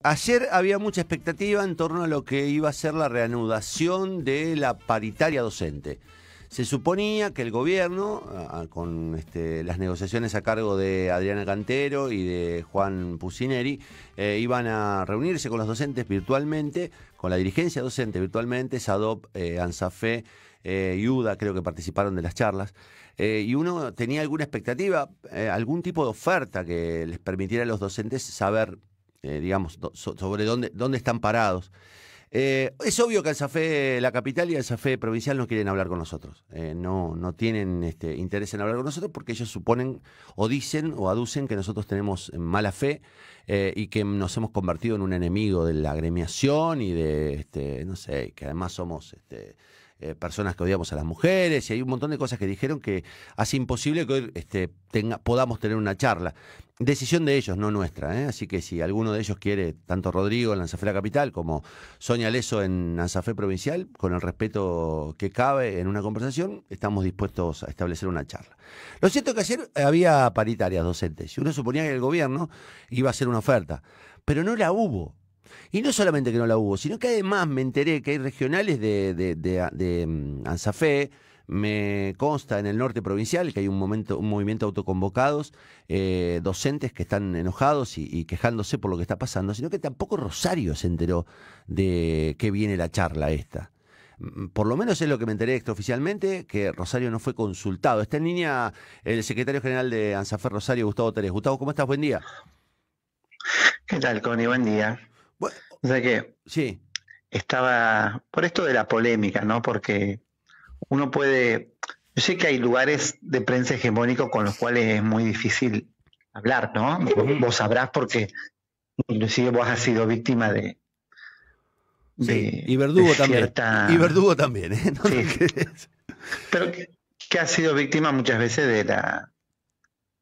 Ayer había mucha expectativa en torno a lo que iba a ser la reanudación de la paritaria docente. Se suponía que el gobierno, con las negociaciones a cargo de Adriana Cantero y de Juan Pucineri, iban a reunirse con los docentes virtualmente, con la dirigencia docente virtualmente, SADOP, ANSAFE y UDA, creo que participaron de las charlas. Y uno tenía alguna expectativa, algún tipo de oferta que les permitiera a los docentes saber, digamos, sobre dónde están parados. Es obvio que ANSAFE, la capital y ANSAFE provincial no quieren hablar con nosotros. No tienen interés en hablar con nosotros porque ellos suponen o dicen o aducen que nosotros tenemos mala fe y que nos hemos convertido en un enemigo de la agremiación y de, no sé, que además somos personas que odiamos a las mujeres, y hay un montón de cosas que dijeron que hace imposible que hoy podamos tener una charla. Decisión de ellos, no nuestra, así que si alguno de ellos quiere, tanto Rodrigo en ANSAFE La Capital como Sonia Leso en ANSAFE Provincial, con el respeto que cabe en una conversación, estamos dispuestos a establecer una charla. Lo cierto es que ayer había paritarias docentes, y uno suponía que el gobierno iba a hacer una oferta, pero no la hubo. Y no solamente que no la hubo, sino que además me enteré que hay regionales de ANSAFE. Me consta en el norte provincial que hay un movimiento de autoconvocados, docentes que están enojados y quejándose por lo que está pasando, sino que tampoco Rosario se enteró de qué viene la charla esta. Por lo menos es lo que me enteré extraoficialmente, que Rosario no fue consultado. Está en línea el secretario general de ANSAFE Rosario, Gustavo Teres. Gustavo, ¿cómo estás? Buen día. ¿Qué tal, Connie? Buen día. Bueno, o sea que sí. Estaba por esto de la polémica, ¿no? Porque uno puede, yo sé que hay lugares de prensa hegemónico con los cuales es muy difícil hablar, ¿no? Vos sabrás porque inclusive vos has sido víctima de y Verdugo también. Y Verdugo también, ¿eh? No, sí. Pero que has sido víctima muchas veces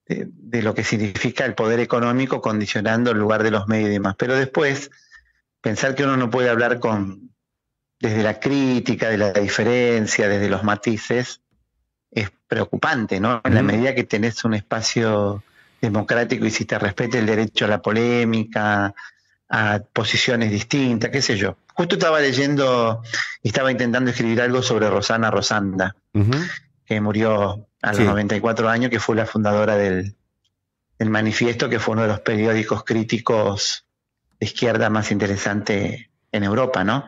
de lo que significa el poder económico condicionando el lugar de los medios y demás. Pero después, pensar que uno no puede hablar desde la crítica, de la diferencia, desde los matices, es preocupante, ¿no? En la medida que tenés un espacio democrático y si te respeta el derecho a la polémica, a posiciones distintas, qué sé yo. Justo estaba leyendo y estaba intentando escribir algo sobre Rosana Rosanda, que murió a los 94 años, que fue la fundadora del Manifiesto, que fue uno de los periódicos críticos de izquierda más interesante en Europa, ¿no?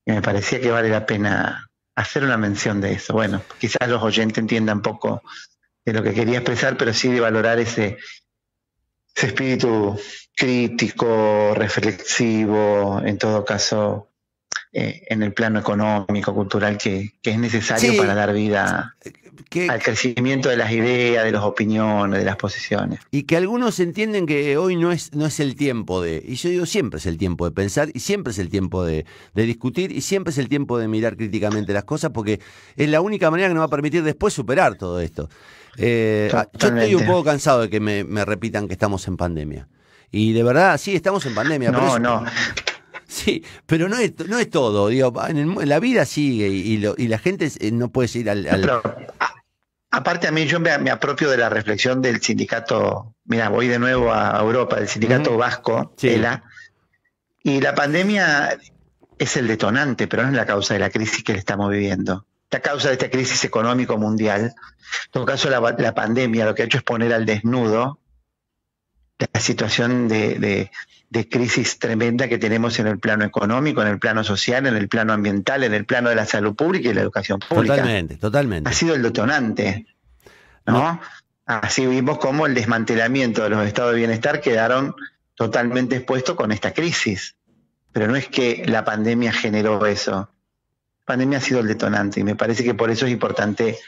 Y me parecía que vale la pena hacer una mención de eso. Bueno, quizás los oyentes entiendan poco de lo que quería expresar, pero sí de valorar ese espíritu crítico, reflexivo, en todo caso, en el plano económico, cultural, que es necesario para dar vida al crecimiento de las ideas, de las opiniones, de las posiciones. Y que algunos entienden que hoy no es el tiempo y yo digo, siempre es el tiempo de pensar, y siempre es el tiempo de discutir, y siempre es el tiempo de mirar críticamente las cosas, porque es la única manera que nos va a permitir después superar todo esto. Yo estoy un poco cansado de que me repitan que estamos en pandemia. Y de verdad, sí, estamos en pandemia. No. Sí, pero no es todo, digo, en la vida sigue y la gente no puede ir al... Pero, aparte a mí yo me apropio de la reflexión del sindicato, mira, voy de nuevo a Europa, del sindicato vasco, ELA, y la pandemia es el detonante, pero no es la causa de la crisis que le estamos viviendo. La causa de esta crisis económico mundial, en todo caso la pandemia lo que ha hecho es poner al desnudo la situación de crisis tremenda que tenemos en el plano económico, en el plano social, en el plano ambiental, en el plano de la salud pública y la educación pública. Totalmente. Ha sido el detonante, ¿no? Así vimos cómo el desmantelamiento de los estados de bienestar quedaron totalmente expuestos con esta crisis. Pero no es que la pandemia generó eso. La pandemia ha sido el detonante y me parece que por eso es importante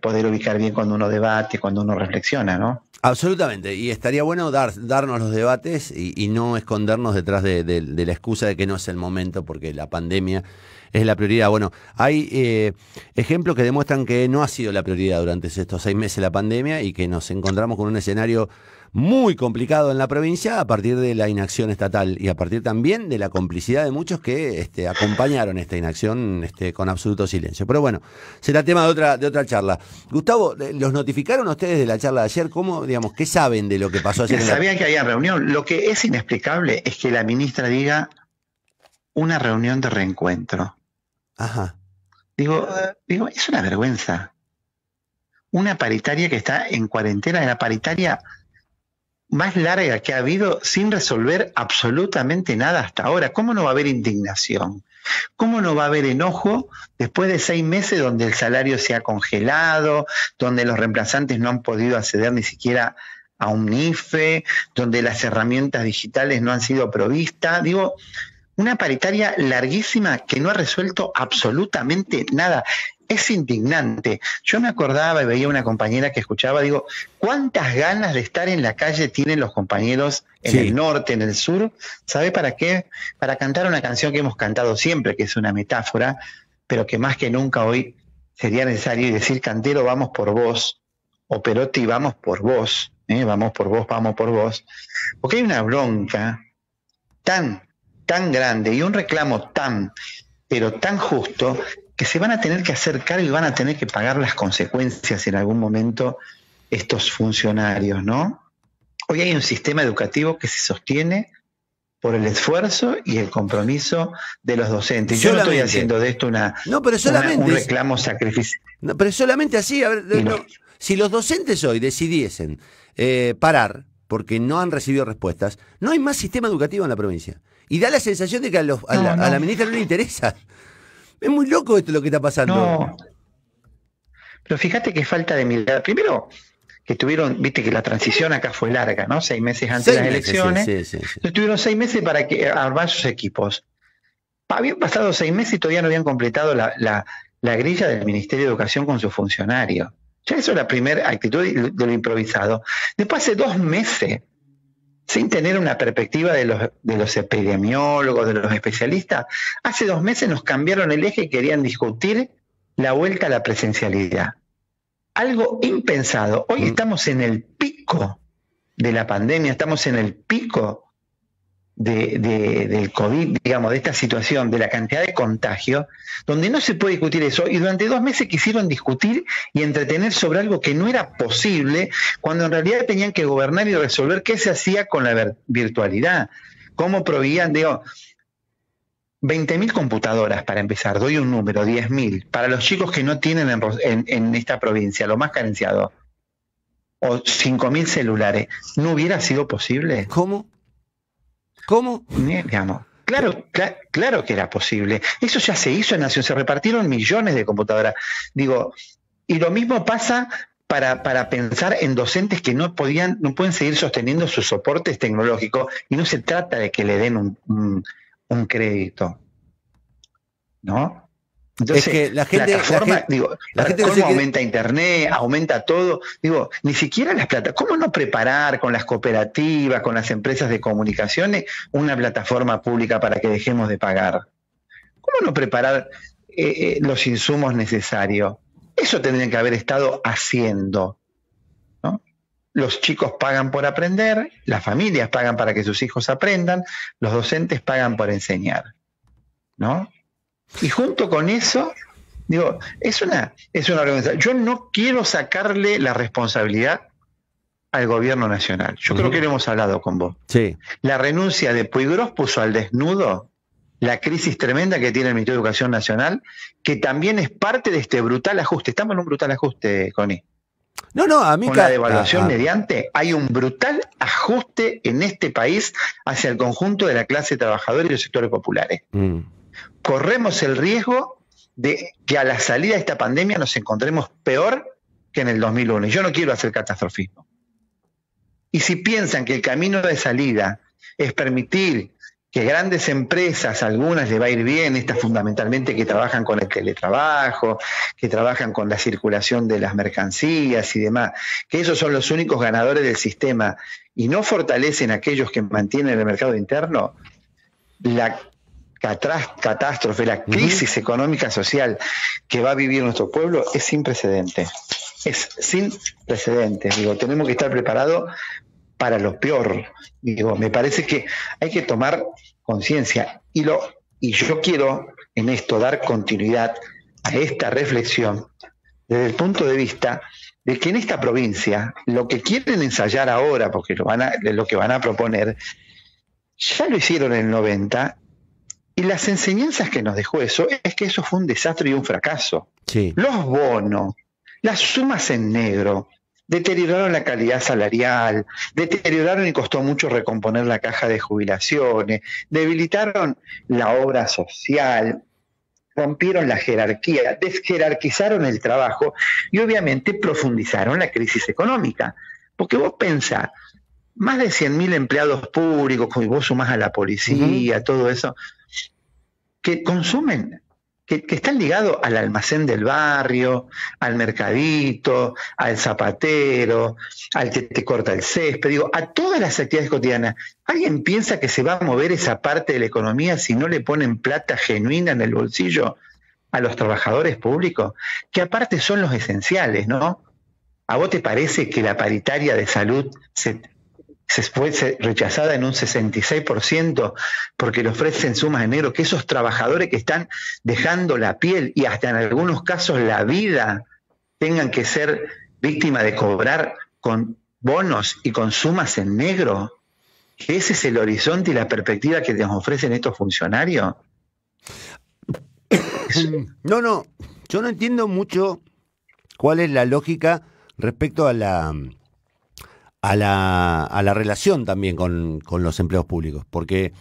poder ubicar bien cuando uno debate, cuando uno reflexiona, ¿no? Absolutamente, y estaría bueno darnos los debates y no escondernos detrás de la excusa de que no es el momento porque la pandemia es la prioridad. Bueno, hay ejemplos que demuestran que no ha sido la prioridad durante estos 6 meses la pandemia y que nos encontramos con un escenario muy complicado en la provincia a partir de la inacción estatal y a partir también de la complicidad de muchos que acompañaron esta inacción con absoluto silencio. Pero bueno, será tema de otra charla. Gustavo, ¿los notificaron ustedes de la charla de ayer? ¿Cómo, digamos, qué saben de lo que pasó ayer? Sabían que había reunión. Lo que es inexplicable es que la ministra diga una reunión de reencuentro. Ajá. Digo, es una vergüenza. Una paritaria que está en cuarentena, la paritaria más larga que ha habido sin resolver absolutamente nada hasta ahora. ¿Cómo no va a haber indignación? ¿Cómo no va a haber enojo después de 6 meses donde el salario se ha congelado, donde los reemplazantes no han podido acceder ni siquiera a un IFE, donde las herramientas digitales no han sido provistas? Digo, una paritaria larguísima que no ha resuelto absolutamente nada. Es indignante. Yo me acordaba y veía una compañera que escuchaba, digo, ¿cuántas ganas de estar en la calle tienen los compañeros en el norte, en el sur? ¿Sabe para qué? Para cantar una canción que hemos cantado siempre, que es una metáfora, pero que más que nunca hoy sería necesario decir: Cantero, vamos por vos, o Perotti, vamos por vos, vamos por vos, vamos por vos. Porque hay una bronca tan grande y un reclamo pero tan justo, que se van a tener que hacer cargo y van a tener que pagar las consecuencias en algún momento estos funcionarios, ¿no? Hoy hay un sistema educativo que se sostiene por el esfuerzo y el compromiso de los docentes. Yo no estoy haciendo de esto un reclamo sacrificio. No, pero solamente así, a ver, si los docentes hoy decidiesen parar porque no han recibido respuestas, no hay más sistema educativo en la provincia. Y da la sensación de que a la ministra no le interesa. Es muy loco esto lo que está pasando. No. Pero fíjate que falta de mirada. Primero, que tuvieron, viste que la transición acá fue larga, ¿no? 6 meses antes de las elecciones. Sí. Entonces tuvieron 6 meses para armar sus equipos. Habían pasado 6 meses y todavía no habían completado la grilla del Ministerio de Educación con sus funcionarios. Ya eso es la primera actitud de lo improvisado. Después, hace 2 meses, sin tener una perspectiva de los epidemiólogos, de los especialistas, hace 2 meses nos cambiaron el eje y querían discutir la vuelta a la presencialidad. Algo impensado. Hoy estamos en el pico de la pandemia, estamos en el pico del COVID, digamos, de esta situación, de la cantidad de contagios, donde no se puede discutir eso, y durante 2 meses quisieron discutir y entretener sobre algo que no era posible, cuando en realidad tenían que gobernar y resolver qué se hacía con la virtualidad, cómo proveían, 20.000 computadoras para empezar, doy un número, 10.000, para los chicos que no tienen en esta provincia, lo más carenciado, o 5.000 celulares, ¿no hubiera sido posible? ¿Cómo? Digamos, claro que era posible. Eso ya se hizo en Nación, se repartieron millones de computadoras. Y lo mismo pasa para pensar en docentes que no pueden seguir sosteniendo sus soportes tecnológicos, y no se trata de que le den un crédito, ¿no? Entonces, es que la gente ¿cómo aumenta internet? Aumenta todo. Ni siquiera las plataformas. ¿Cómo no preparar con las cooperativas, con las empresas de comunicaciones, una plataforma pública para que dejemos de pagar? ¿Cómo no preparar los insumos necesarios? Eso tendrían que haber estado haciendo, ¿no? Los chicos pagan por aprender, las familias pagan para que sus hijos aprendan, los docentes pagan por enseñar, ¿no? Y junto con eso, es una organización. Yo no quiero sacarle la responsabilidad al gobierno nacional. Yo creo que lo hemos hablado con vos. Sí. La renuncia de Puigros puso al desnudo la crisis tremenda que tiene el Ministerio de Educación Nacional, que también es parte de este brutal ajuste. Estamos en un brutal ajuste, Connie. A mí con la devaluación mediante, hay un brutal ajuste en este país hacia el conjunto de la clase trabajadora y los sectores populares. Corremos el riesgo de que a la salida de esta pandemia nos encontremos peor que en el 2001. Y yo no quiero hacer catastrofismo. Y si piensan que el camino de salida es permitir que grandes empresas, algunas les va a ir bien, estas fundamentalmente que trabajan con el teletrabajo, que trabajan con la circulación de las mercancías y demás, que esos son los únicos ganadores del sistema y no fortalecen a aquellos que mantienen el mercado interno, la catástrofe, la crisis económica social que va a vivir nuestro pueblo es sin precedentes. Es sin precedentes. Tenemos que estar preparados para lo peor. Digo, me parece que hay que tomar conciencia y yo quiero en esto dar continuidad a esta reflexión desde el punto de vista de que en esta provincia lo que quieren ensayar ahora, porque lo que van a proponer, ya lo hicieron en el 90, y las enseñanzas que nos dejó eso es que eso fue un desastre y un fracaso. Sí. Los bonos, las sumas en negro, deterioraron la calidad salarial, deterioraron y costó mucho recomponer la caja de jubilaciones, debilitaron la obra social, rompieron la jerarquía, desjerarquizaron el trabajo y obviamente profundizaron la crisis económica. Porque vos pensás, más de 100.000 empleados públicos, y vos sumás a la policía, todo eso, que consumen, que están ligados al almacén del barrio, al mercadito, al zapatero, al que te corta el césped, digo, a todas las actividades cotidianas. ¿Alguien piensa que se va a mover esa parte de la economía si no le ponen plata genuina en el bolsillo a los trabajadores públicos? Que aparte son los esenciales, ¿no? ¿A vos te parece que la paritaria de salud se fue rechazada en un 66% porque le ofrecen sumas en negro, que esos trabajadores que están dejando la piel y hasta en algunos casos la vida tengan que ser víctimas de cobrar con bonos y con sumas en negro? ¿Que ese es el horizonte y la perspectiva que nos ofrecen estos funcionarios? No, yo no entiendo mucho cuál es la lógica respecto a la relación también con los empleos públicos, porque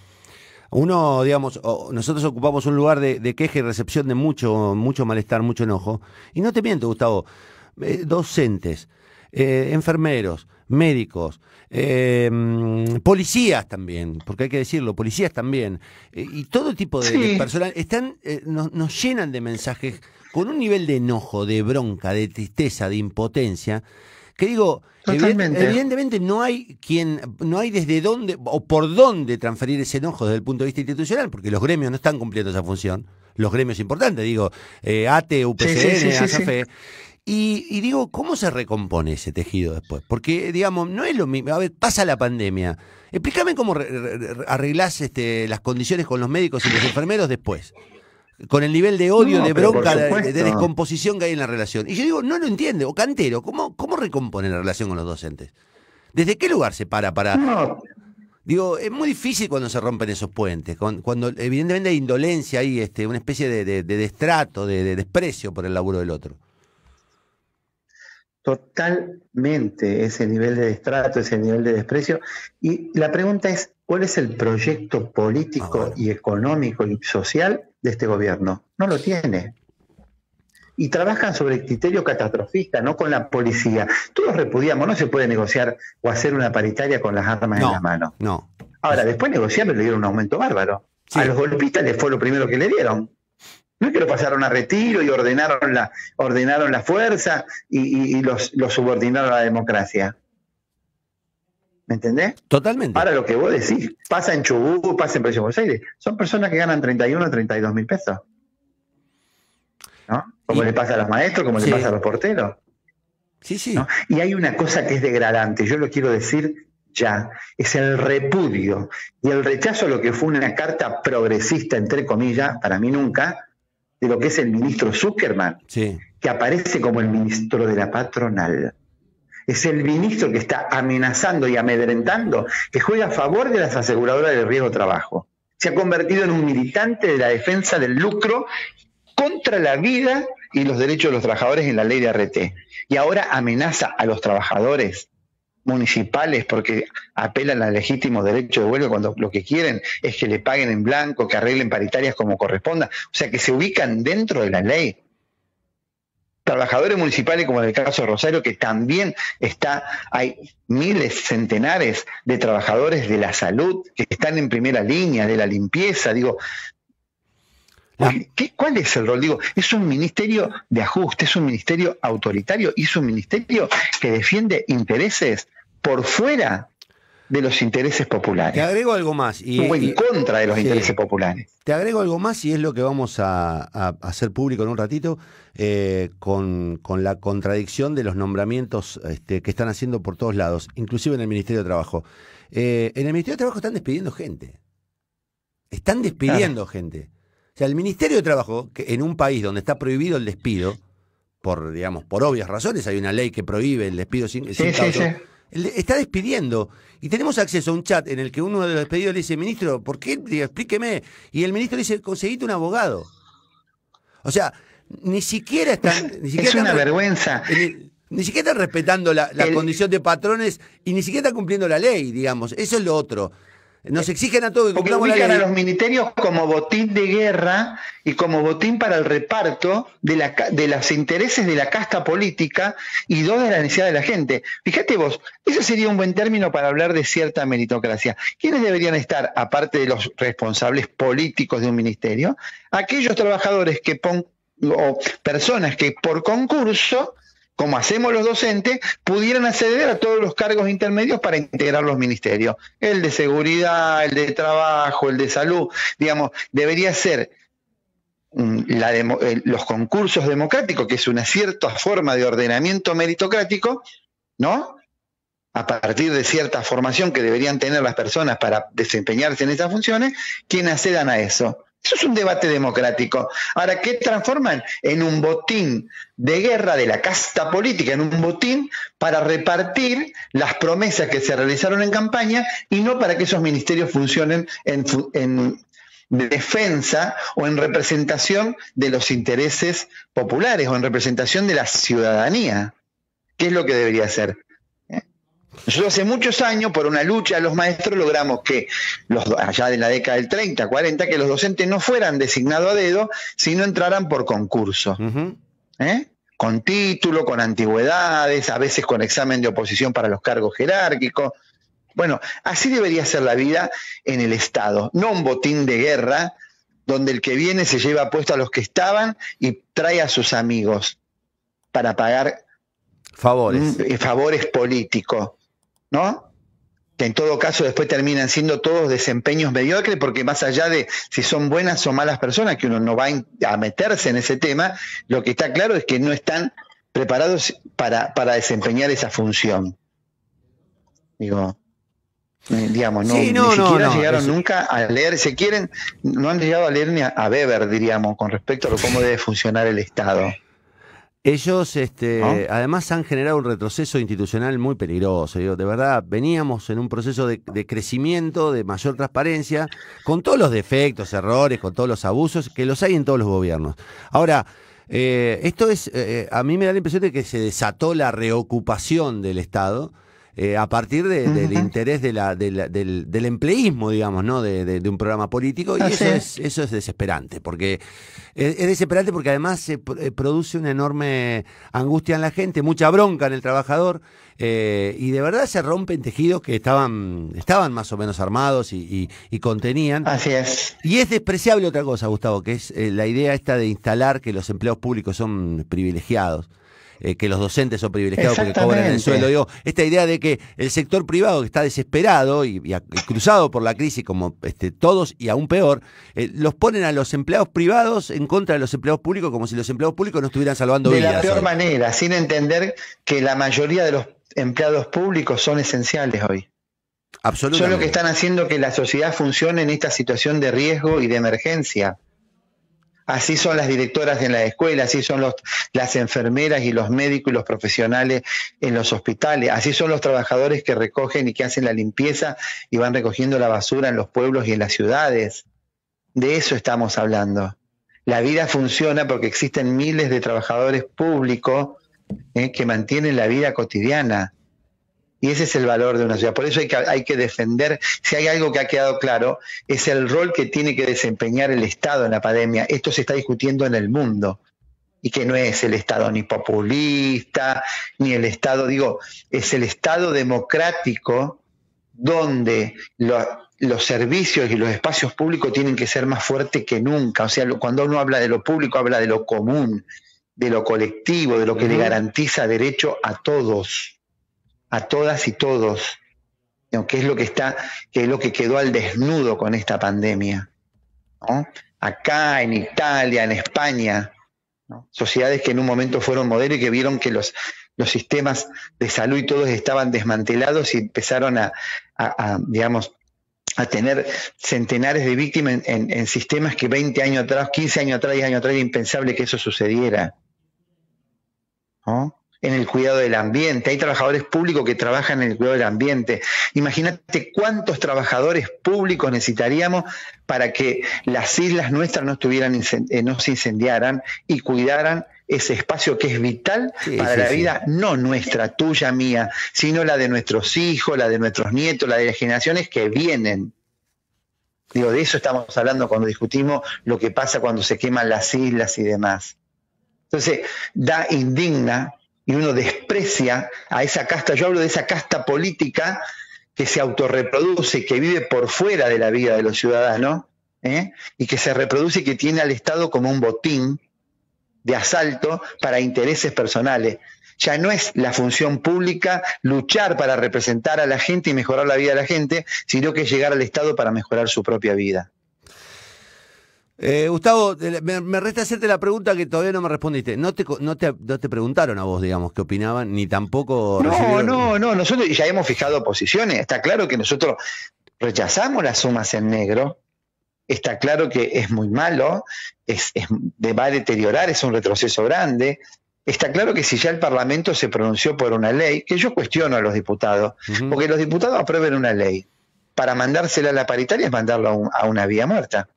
uno, digamos, nosotros ocupamos un lugar de queja y recepción de mucho malestar, mucho enojo, y no te miento, Gustavo, docentes, enfermeros, médicos, policías también, porque hay que decirlo, policías también, y todo tipo de personal, nos llenan de mensajes con un nivel de enojo, de bronca, de tristeza, de impotencia, que digo, evidentemente no hay desde dónde o por dónde transferir ese enojo desde el punto de vista institucional, porque los gremios no están cumpliendo esa función, los gremios importantes, digo, ATE, UPCN, ASAFE, y digo, ¿cómo se recompone ese tejido después? Porque, digamos, no es lo mismo, a ver, pasa la pandemia, explícame cómo arreglás las condiciones con los médicos y los enfermeros después, con el nivel de odio, de bronca, de descomposición que hay en la relación. Y yo digo, no lo entiende. O Cantero, ¿cómo recompone la relación con los docentes? ¿Desde qué lugar se para? No. Digo, es muy difícil cuando se rompen esos puentes, cuando evidentemente hay indolencia ahí, una especie de destrato, de desprecio por el laburo del otro. Totalmente ese nivel de destrato, ese nivel de desprecio. Y la pregunta es, ¿cuál es el proyecto político y económico y social de este gobierno? No lo tiene. Y trabajan sobre el criterio catastrofista, no con la policía. Todos repudiamos, no se puede negociar o hacer una paritaria con las armas en las manos. No. Ahora, después negociaron y le dieron un aumento bárbaro. Sí. A los golpistas les fue lo primero que le dieron. No es que lo pasaron a retiro y ordenaron la fuerza y los subordinaron a la democracia. ¿Me entendés? Totalmente. Ahora lo que vos decís, pasa en Chubut, pasa en Precio de Buenos Aires, son personas que ganan 31 o 32 mil pesos. ¿No? Como le pasa a los maestros, como le pasa a los porteros. Sí. ¿No? Y hay una cosa que es degradante, yo lo quiero decir ya, es el repudio y el rechazo a lo que fue una carta progresista, entre comillas, para mí nunca, de lo que es el ministro Zuckerman, que aparece como el ministro de la patronal. Es el ministro que está amenazando y amedrentando, que juega a favor de las aseguradoras de riesgo trabajo. Se ha convertido en un militante de la defensa del lucro contra la vida y los derechos de los trabajadores en la ley de ART. Y ahora amenaza a los trabajadores municipales porque apelan al legítimo derecho de huelga cuando lo que quieren es que le paguen en blanco, que arreglen paritarias como corresponda. O sea, que se ubican dentro de la ley. Trabajadores municipales, como en el caso de Rosario, que también hay miles, centenares de trabajadores de la salud que están en primera línea, de la limpieza. Digo, ¿cuál es el rol? Digo, es un ministerio de ajuste, es un ministerio autoritario y es un ministerio que defiende intereses por fuera de los intereses populares. Te agrego algo más. O en contra de los intereses populares. Te agrego algo más y es lo que vamos a hacer público en un ratito, con la contradicción de los nombramientos que están haciendo por todos lados, inclusive en el Ministerio de Trabajo. En el Ministerio de Trabajo están despidiendo gente. Están despidiendo gente. O sea, el Ministerio de Trabajo, que en un país donde está prohibido el despido, por obvias razones, hay una ley que prohíbe el despido sin causa, está despidiendo. Y tenemos acceso a un chat en el que uno de los despedidos le dice, ministro, ¿por qué? Explíqueme. Y el ministro dice, conseguite un abogado. O sea, ni siquiera están... Es una vergüenza. Ni siquiera están respetando la condición de patrones y ni siquiera están cumpliendo la ley, digamos. Eso es lo otro. Nos exigen a todos que cumplamos la ley. Porque ubican a los ministerios como botín de guerra y como botín para el reparto de los intereses de la casta política y de la necesidad de la gente. Fíjate vos, eso sería un buen término para hablar de cierta meritocracia. ¿Quiénes deberían estar, aparte de los responsables políticos de un ministerio? Aquellos trabajadores o personas que por concurso, como hacemos los docentes, pudieran acceder a todos los cargos intermedios para integrar los ministerios. El de seguridad, el de trabajo, el de salud, digamos, debería ser los concursos democráticos, que es una cierta forma de ordenamiento meritocrático, ¿no? A partir de cierta formación que deberían tener las personas para desempeñarse en esas funciones, quienes accedan a eso. Eso es un debate democrático. Ahora, ¿qué transforman? En un botín de guerra de la casta política, en un botín para repartir las promesas que se realizaron en campaña y no para que esos ministerios funcionen en defensa o en representación de los intereses populares o en representación de la ciudadanía. ¿Qué es lo que debería ser? Nosotros hace muchos años, por una lucha de los maestros, logramos que, allá de la década del 30, 40, que los docentes no fueran designados a dedo, sino entraran por concurso. Con título, con antigüedades, a veces con examen de oposición para los cargos jerárquicos. Bueno, así debería ser la vida en el Estado, no un botín de guerra, donde el que viene se lleva puesto a los que estaban y trae a sus amigos para pagar favores políticos, ¿no? Que en todo caso después terminan siendo todos desempeños mediocres, porque más allá de si son buenas o malas personas, que uno no va a meterse en ese tema, lo que está claro es que no están preparados para desempeñar esa función. Digo, digamos, no, sí, ni siquiera llegaron nunca a leer, no han llegado a leer ni a Weber, diríamos, con respecto a cómo debe funcionar el Estado. Ellos, además, han generado un retroceso institucional muy peligroso. Digo, de verdad, veníamos en un proceso de crecimiento, de mayor transparencia, con todos los defectos, errores, con todos los abusos, que los hay en todos los gobiernos. Ahora, esto es, a mí me da la impresión de que se desató la reocupación del Estado a partir del interés del empleísmo, digamos, ¿no? De un programa político, y eso es desesperante, porque es desesperante porque además se produce una enorme angustia en la gente, mucha bronca en el trabajador, y de verdad se rompen tejidos que estaban más o menos armados y contenían. Así es. Y es despreciable otra cosa, Gustavo, que es la idea esta de instalar que los empleados públicos son privilegiados. Que los docentes son privilegiados porque cobran el sueldo. Digo, esta idea de que el sector privado, que está desesperado y cruzado por la crisis como todos y aún peor, los ponen a los empleados privados en contra de los empleados públicos, como si los empleados públicos no estuvieran salvando vidas. De la peor manera, sin entender que la mayoría de los empleados públicos son esenciales hoy. Absolutamente. Son los que están haciendo que la sociedad funcione en esta situación de riesgo y de emergencia. Así son las directoras en la escuela, así son las enfermeras y los médicos y los profesionales en los hospitales, así son los trabajadores que recogen y que hacen la limpieza y van recogiendo la basura en los pueblos y en las ciudades. De eso estamos hablando. La vida funciona porque existen miles de trabajadores públicos que mantienen la vida cotidiana. Y ese es el valor de una ciudad. Por eso hay que defender, si hay algo que ha quedado claro, es el rol que tiene que desempeñar el Estado en la pandemia. Esto se está discutiendo en el mundo. Y que no es el Estado ni populista, ni el Estado, es el Estado democrático donde los servicios y los espacios públicos tienen que ser más fuertes que nunca. O sea, cuando uno habla de lo público, habla de lo común, de lo colectivo, de lo que le garantiza derecho a todos. A todas y todos. digamos, qué es lo que quedó al desnudo con esta pandemia, ¿no? Acá, en Italia, en España, ¿no? Sociedades que en un momento fueron modelo y que vieron que los sistemas de salud y todos estaban desmantelados y empezaron digamos, a tener centenares de víctimas en sistemas que 20 años atrás, 15 años atrás, 10 años atrás era impensable que eso sucediera, ¿no? En el cuidado del ambiente, hay trabajadores públicos que trabajan en el cuidado del ambiente. Imagínate cuántos trabajadores públicos necesitaríamos para que las islas nuestras no se incendiaran y cuidaran ese espacio que es vital para la vida, no nuestra, tuya, mía, sino la de nuestros hijos, la de nuestros nietos, la de las generaciones que vienen. Digo, de eso estamos hablando cuando discutimos lo que pasa cuando se queman las islas y demás. Entonces, indigna y uno desprecia a esa casta. Yo hablo de esa casta política que se autorreproduce, que vive por fuera de la vida de los ciudadanos, y que se reproduce y que tiene al Estado como un botín de asalto para intereses personales. Ya no es la función pública luchar para representar a la gente y mejorar la vida de la gente, sino que llegar al Estado para mejorar su propia vida. Gustavo, me resta hacerte la pregunta que todavía no me respondiste. No te preguntaron a vos, digamos, qué opinaban, ni tampoco... No, nosotros ya hemos fijado posiciones. Está claro que nosotros rechazamos las sumas en negro. Está claro que es muy malo, va a deteriorar, es un retroceso grande. Está claro que si ya el Parlamento se pronunció por una ley, que yo cuestiono a los diputados, porque los diputados aprueben una ley, para mandársela a la paritaria es mandarlo a una vía muerta,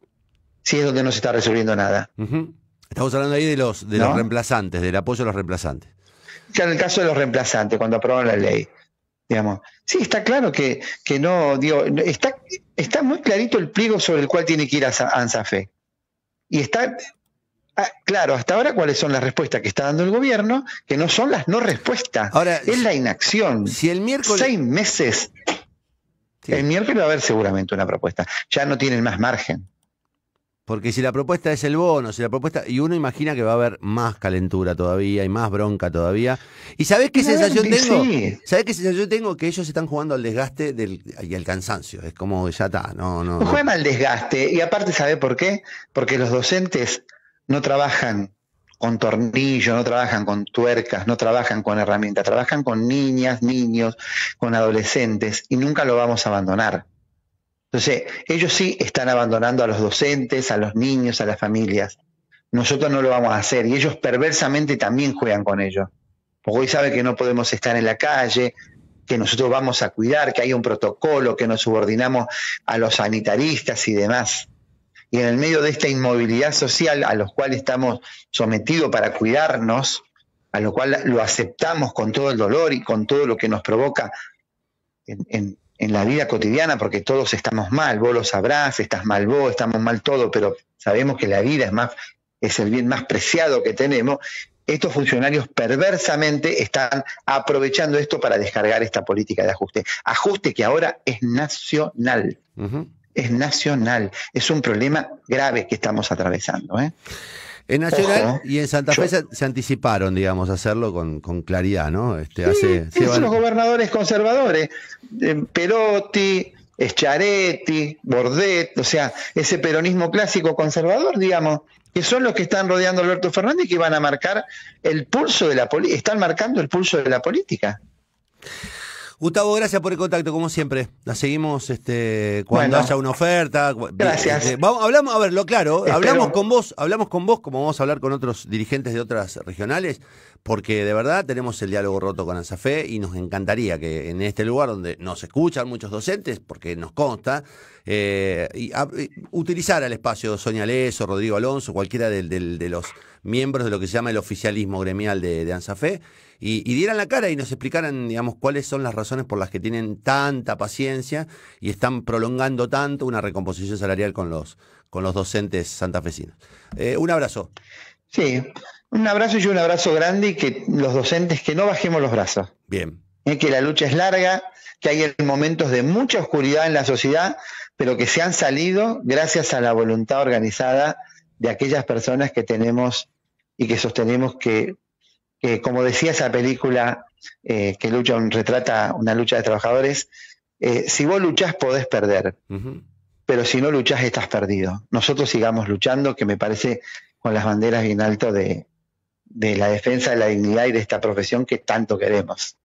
si es donde no se está resolviendo nada. Estamos hablando ahí de los reemplazantes, del apoyo a los reemplazantes. Ya en el caso de los reemplazantes, cuando aprobaron la ley, digamos, sí, está claro que no, digo, está muy clarito el pliego sobre el cual tiene que ir a ANSAFE. Y está claro, hasta ahora cuáles son las respuestas que está dando el gobierno, que no son las no respuestas. Ahora, es la inacción. Si el miércoles... 6 meses. Sí. El miércoles va a haber seguramente una propuesta. Ya no tienen más margen. Porque si la propuesta es el bono, y uno imagina que va a haber más calentura todavía y más bronca todavía. ¿Y sabés qué sensación tengo? Sí. ¿Sabés qué sensación tengo? Que ellos están jugando al desgaste y al cansancio. Es como, ya está, no. Juegan al desgaste. Y aparte, ¿sabés por qué? Porque los docentes no trabajan con tornillos, no trabajan con tuercas, no trabajan con herramientas, trabajan con niñas, niños, con adolescentes, y nunca lo vamos a abandonar. Entonces, ellos sí están abandonando a los docentes, a los niños, a las familias. Nosotros no lo vamos a hacer, y ellos perversamente también juegan con ellos. Porque hoy saben que no podemos estar en la calle, que nosotros vamos a cuidar, que hay un protocolo, que nos subordinamos a los sanitaristas y demás. Y en el medio de esta inmovilidad social a los cual estamos sometidos para cuidarnos, a lo cual lo aceptamos con todo el dolor y con todo lo que nos provoca en la vida cotidiana, porque todos estamos mal, vos lo sabrás, estás mal vos, estamos mal todos, pero sabemos que la vida es el bien más preciado que tenemos. Estos funcionarios perversamente están aprovechando esto para descargar esta política de ajuste que ahora es nacional. Es nacional, es un problema grave que estamos atravesando. En Nacional y en Santa Fe se anticiparon, digamos, a hacerlo con claridad, ¿no? Son los gobernadores conservadores, Perotti, Schiaretti, Bordet, o sea, ese peronismo clásico conservador, digamos, que son los que están rodeando a Alberto Fernández y que van a marcar el pulso de la política, están marcando el pulso de la política. Gustavo, gracias por el contacto, como siempre. La seguimos cuando haya una oferta. Gracias. Hablamos, a ver, hablamos con vos, como vamos a hablar con otros dirigentes de otras regionales, porque de verdad tenemos el diálogo roto con ANSAFE y nos encantaría que en este lugar donde nos escuchan muchos docentes, porque nos consta, utilizar el espacio Sonia Leso, Rodrigo Alonso, cualquiera de los miembros de lo que se llama el oficialismo gremial de ANSAFE, y dieran la cara y nos explicaran, digamos, cuáles son las razones por las que tienen tanta paciencia y están prolongando tanto una recomposición salarial con los docentes santafesinos. Un abrazo. Sí, un abrazo y un abrazo grande, y que los docentes que no bajemos los brazos. Bien. Que la lucha es larga, que hay momentos de mucha oscuridad en la sociedad, pero que se han salido gracias a la voluntad organizada de aquellas personas que tenemos y que sostenemos que como decía esa película que retrata una lucha de trabajadores, Si vos luchás podés perder, pero si no luchás estás perdido. Nosotros sigamos luchando, que me parece con las banderas bien alto de la defensa de la dignidad y de esta profesión que tanto queremos.